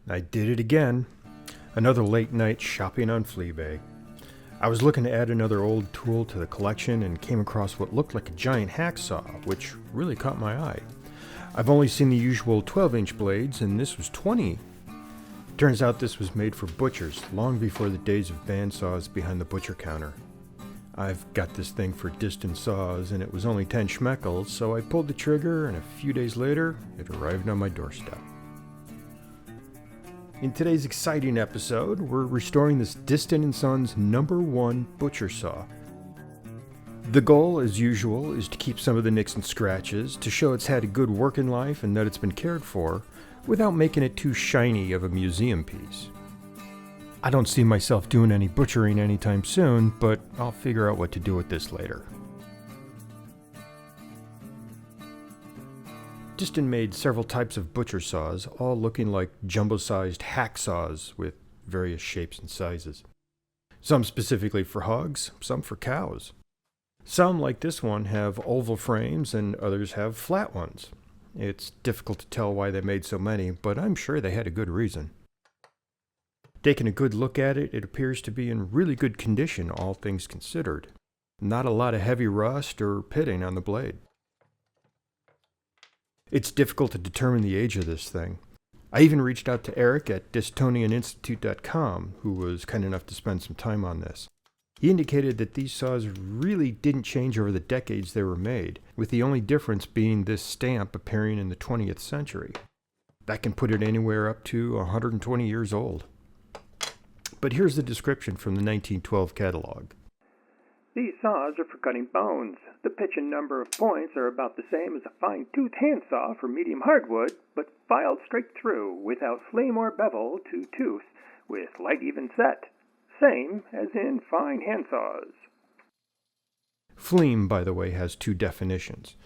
I did it again. Another late night shopping on Fleabag. I was looking to add another old tool to the collection and came across what looked like a giant hacksaw, which really caught my eye. I've only seen the usual 12-inch blades, and this was 20. Turns out this was made for butchers, long before the days of bandsaws behind the butcher counter. I've got this thing for Disston saws, and it was only 10 schmeckles, so I pulled the trigger, and a few days later, it arrived on my doorstep. In today's exciting episode, we're restoring this Disston & Sons No.1 Butcher Saw. The goal, as usual, is to keep some of the nicks and scratches, to show it's had a good working life and that it's been cared for, without making it too shiny of a museum piece. I don't see myself doing any butchering anytime soon, but I'll figure out what to do with this later. Disston made several types of butcher saws, all looking like jumbo-sized hacksaws with various shapes and sizes. Some specifically for hogs, some for cows. Some, like this one, have oval frames and others have flat ones. It's difficult to tell why they made so many, but I'm sure they had a good reason. Taking a good look at it, it appears to be in really good condition, all things considered. Not a lot of heavy rust or pitting on the blade. It's difficult to determine the age of this thing. I even reached out to Erik at Distonianinstitute.com, who was kind enough to spend some time on this. He indicated that these saws really didn't change over the decades they were made, with the only difference being this stamp appearing in the 20th century. That can put it anywhere up to 120 years old. But here's the description from the 1912 catalog. These saws are for cutting bones. The pitch and number of points are about the same as a fine-tooth handsaw for medium hardwood, but filed straight through, without flame or bevel to tooth, with light even set. Same as in fine handsaws. Fleam, by the way, has two definitions.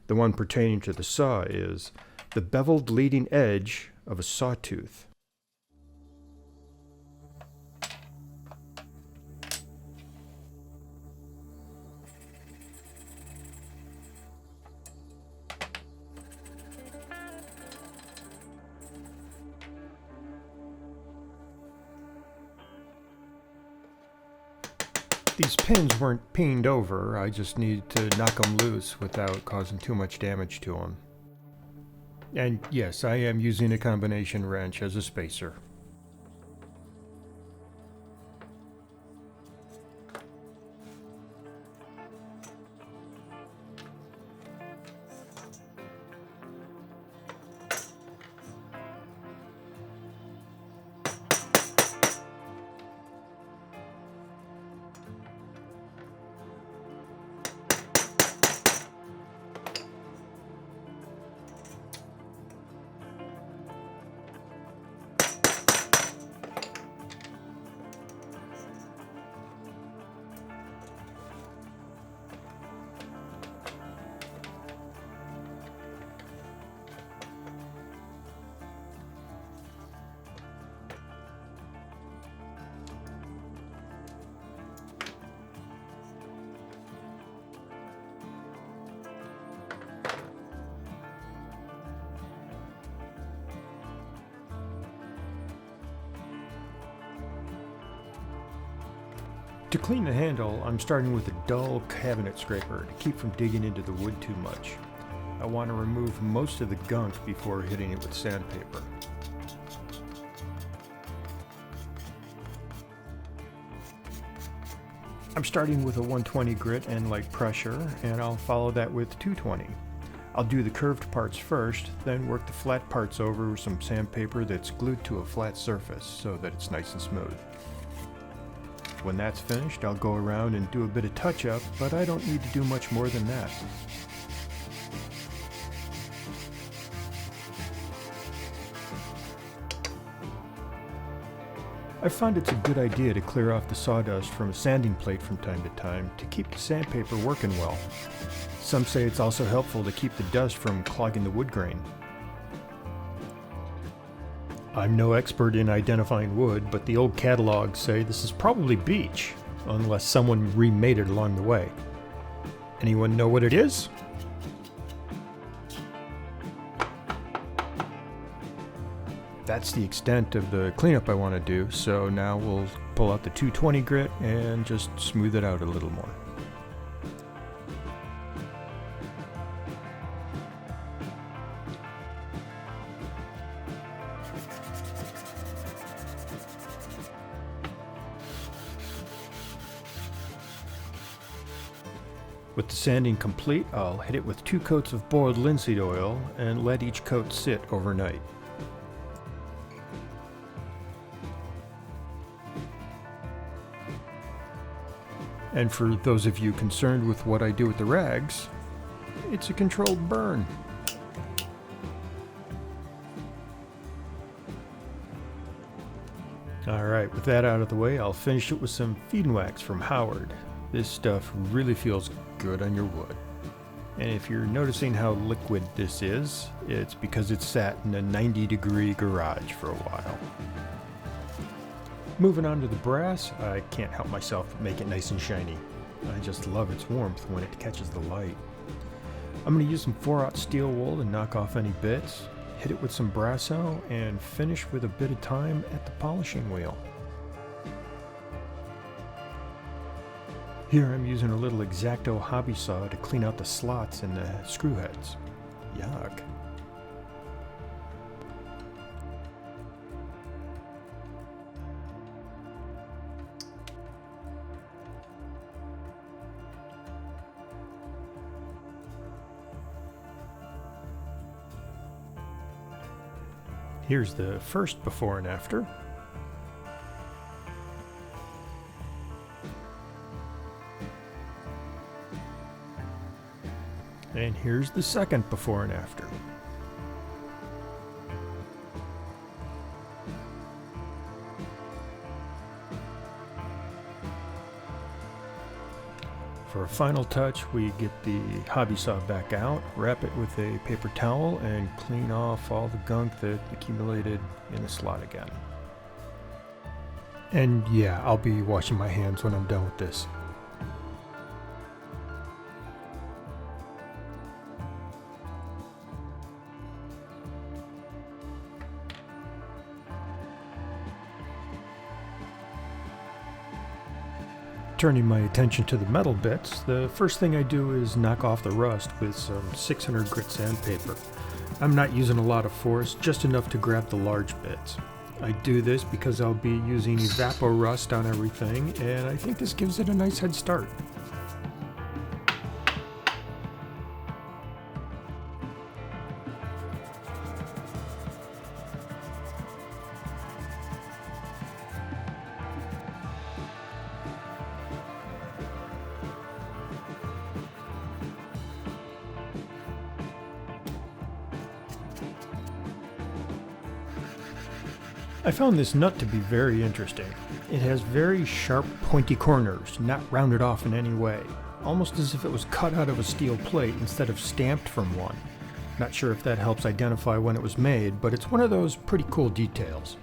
The one pertaining to the saw is the beveled leading edge of a sawtooth. These pins weren't peened over, I just needed to knock them loose without causing too much damage to them. And yes, I am using a combination wrench as a spacer. To clean the handle, I'm starting with a dull cabinet scraper to keep from digging into the wood too much. I want to remove most of the gunk before hitting it with sandpaper. I'm starting with a 120 grit and light pressure, and I'll follow that with 220. I'll do the curved parts first, then work the flat parts over with some sandpaper that's glued to a flat surface so that it's nice and smooth. When that's finished, I'll go around and do a bit of touch-up, but I don't need to do much more than that. I find it's a good idea to clear off the sawdust from a sanding plate from time to time to keep the sandpaper working well. Some say it's also helpful to keep the dust from clogging the wood grain. I'm no expert in identifying wood, but the old catalogs say this is probably beech, unless someone remade it along the way. Anyone know what it is? That's the extent of the cleanup I want to do, so now we'll pull out the 220 grit and just smooth it out a little more. With the sanding complete, I'll hit it with 2 coats of boiled linseed oil and let each coat sit overnight. And for those of you concerned with what I do with the rags, it's a controlled burn. Alright, with that out of the way, I'll finish it with some feed and wax from Howard. This stuff really feels good on your wood. And if you're noticing how liquid this is, it's because it's sat in a 90-degree garage for a while. Moving on to the brass, I can't help myself but make it nice and shiny. I just love its warmth when it catches the light. I'm going to use some 4/0 steel wool to knock off any bits, hit it with some Brasso, and finish with a bit of time at the polishing wheel. Here I'm using a little X-Acto hobby saw to clean out the slots in the screw heads. Yuck. Here's the first before and after. And here's the second before and after. For a final touch, we get the hobby saw back out, wrap it with a paper towel, and clean off all the gunk that accumulated in the slot again. And yeah, I'll be washing my hands when I'm done with this. Turning my attention to the metal bits, the first thing I do is knock off the rust with some 600 grit sandpaper. I'm not using a lot of force, just enough to grab the large bits. I do this because I'll be using Evapo Rust on everything, and I think this gives it a nice head start. I found this nut to be very interesting. It has very sharp, pointy corners, not rounded off in any way, almost as if it was cut out of a steel plate instead of stamped from one. Not sure if that helps identify when it was made, but it's one of those pretty cool details.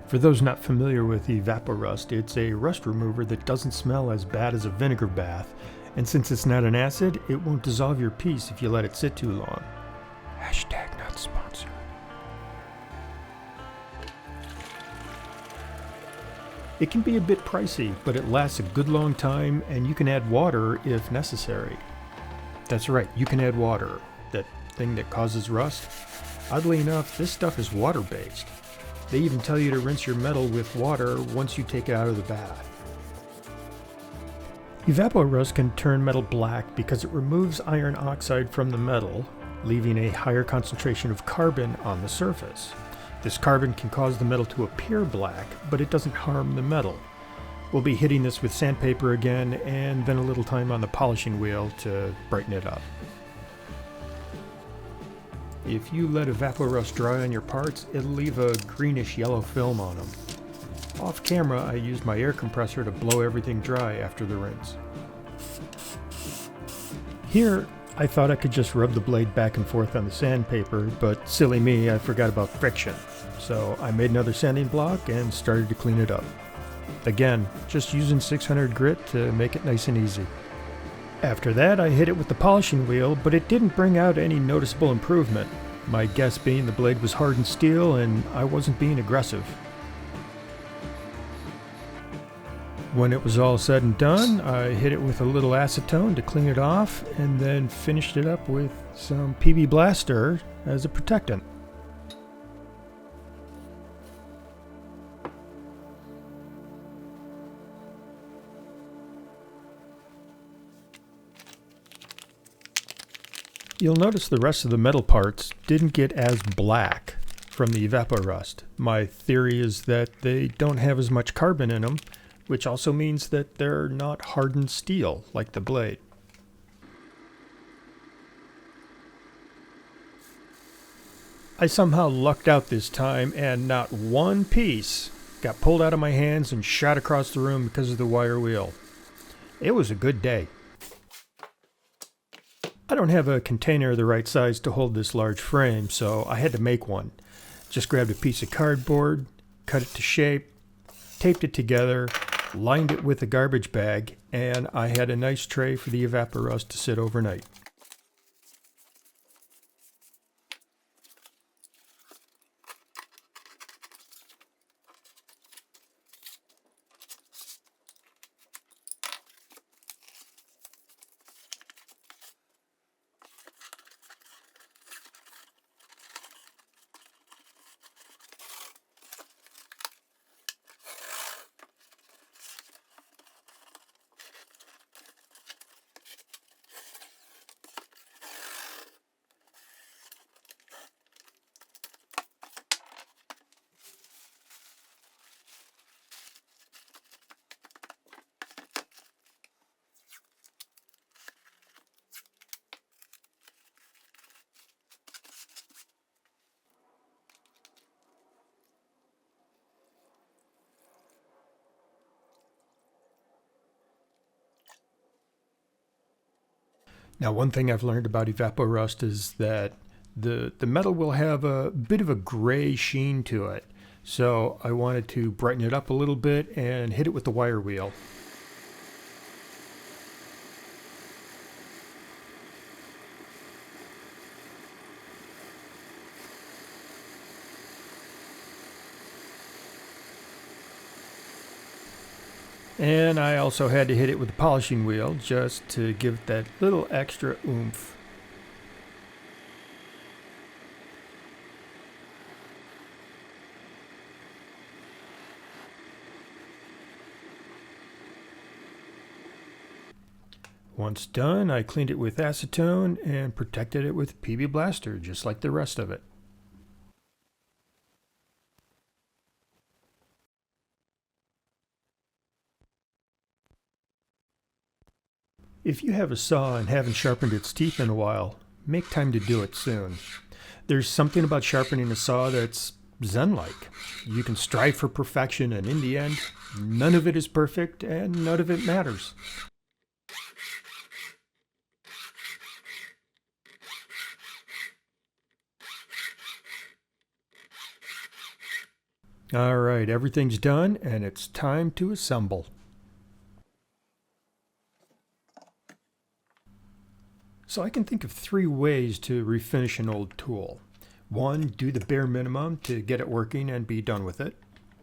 For those not familiar with Evaporust, it's a rust remover that doesn't smell as bad as a vinegar bath, and since it's not an acid, it won't dissolve your piece if you let it sit too long. Hashtag not sponsored. It can be a bit pricey, but it lasts a good long time, and you can add water if necessary. That's right, you can add water, that thing that causes rust. Oddly enough, this stuff is water-based. They even tell you to rinse your metal with water once you take it out of the bath. Evaporust can turn metal black because it removes iron oxide from the metal, leaving a higher concentration of carbon on the surface. This carbon can cause the metal to appear black, but it doesn't harm the metal. We'll be hitting this with sandpaper again, and then a little time on the polishing wheel to brighten it up. If you let Evaporust dry on your parts, it'll leave a greenish yellow film on them. Off camera, I used my air compressor to blow everything dry after the rinse. Here, I thought I could just rub the blade back and forth on the sandpaper, but silly me, I forgot about friction. So I made another sanding block and started to clean it up. Again, just using 600 grit to make it nice and easy. After that, I hit it with the polishing wheel, but it didn't bring out any noticeable improvement. My guess being the blade was hardened steel and I wasn't being aggressive. When it was all said and done, I hit it with a little acetone to clean it off and then finished it up with some PB Blaster as a protectant. You'll notice the rest of the metal parts didn't get as black from the evaporust. My theory is that they don't have as much carbon in them, which also means that they're not hardened steel like the blade. I somehow lucked out this time and not one piece got pulled out of my hands and shot across the room because of the wire wheel. It was a good day. I don't have a container the right size to hold this large frame, so I had to make one. Just grabbed a piece of cardboard, cut it to shape, taped it together, lined it with a garbage bag, and I had a nice tray for the evaporust to sit overnight. Now, one thing I've learned about evaporust is that the metal will have a bit of a gray sheen to it. So I wanted to brighten it up a little bit and hit it with the wire wheel. And I also had to hit it with the polishing wheel just to give it that little extra oomph. Once done, I cleaned it with acetone and protected it with PB Blaster, just like the rest of it. If you have a saw and haven't sharpened its teeth in a while, make time to do it soon. There's something about sharpening a saw that's zen-like. You can strive for perfection, and in the end, none of it is perfect and none of it matters. Alright, everything's done and it's time to assemble. So I can think of 3 ways to refinish an old tool. 1, do the bare minimum to get it working and be done with it.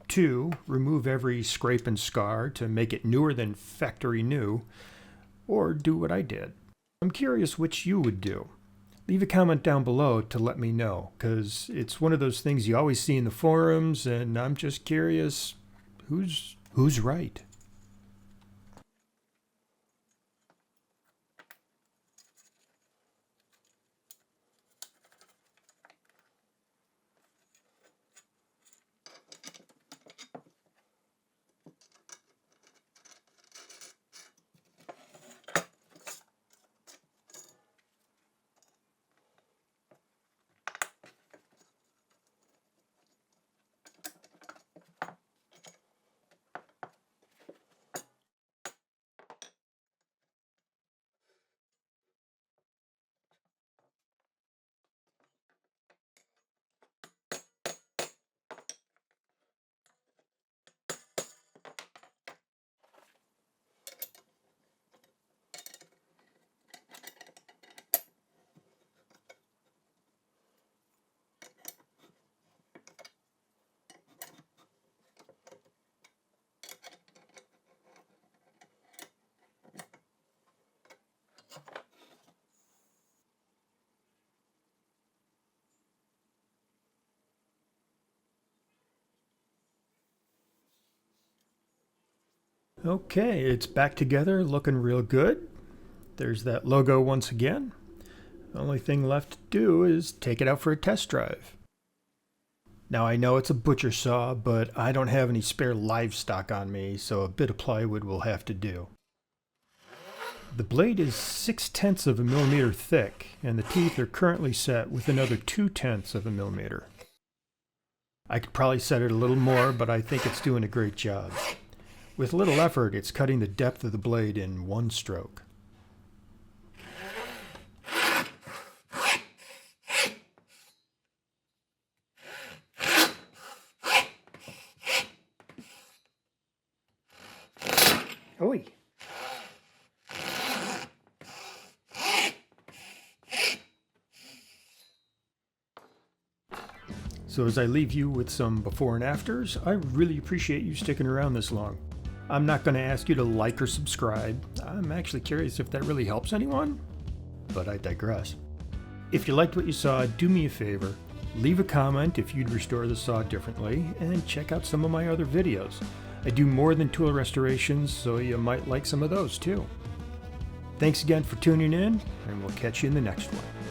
2, remove every scrape and scar to make it newer than factory new. Or do what I did. I'm curious which you would do. Leave a comment down below to let me know, because it's one of those things you always see in the forums, and I'm just curious, who's right? Okay, it's back together, looking real good. There's that logo once again. The only thing left to do is take it out for a test drive. Now I know it's a butcher saw, but I don't have any spare livestock on me, so a bit of plywood will have to do. The blade is 0.6 of a millimeter thick, and the teeth are currently set with another 0.2 of a millimeter. I could probably set it a little more, but I think it's doing a great job. With little effort, it's cutting the depth of the blade in one stroke. Oi! So as I leave you with some before and afters, I really appreciate you sticking around this long. I'm not going to ask you to like or subscribe. I'm actually curious if that really helps anyone, but I digress. If you liked what you saw, do me a favor. Leave a comment if you'd restore the saw differently, and check out some of my other videos. I do more than tool restorations, so you might like some of those too. Thanks again for tuning in, and we'll catch you in the next one.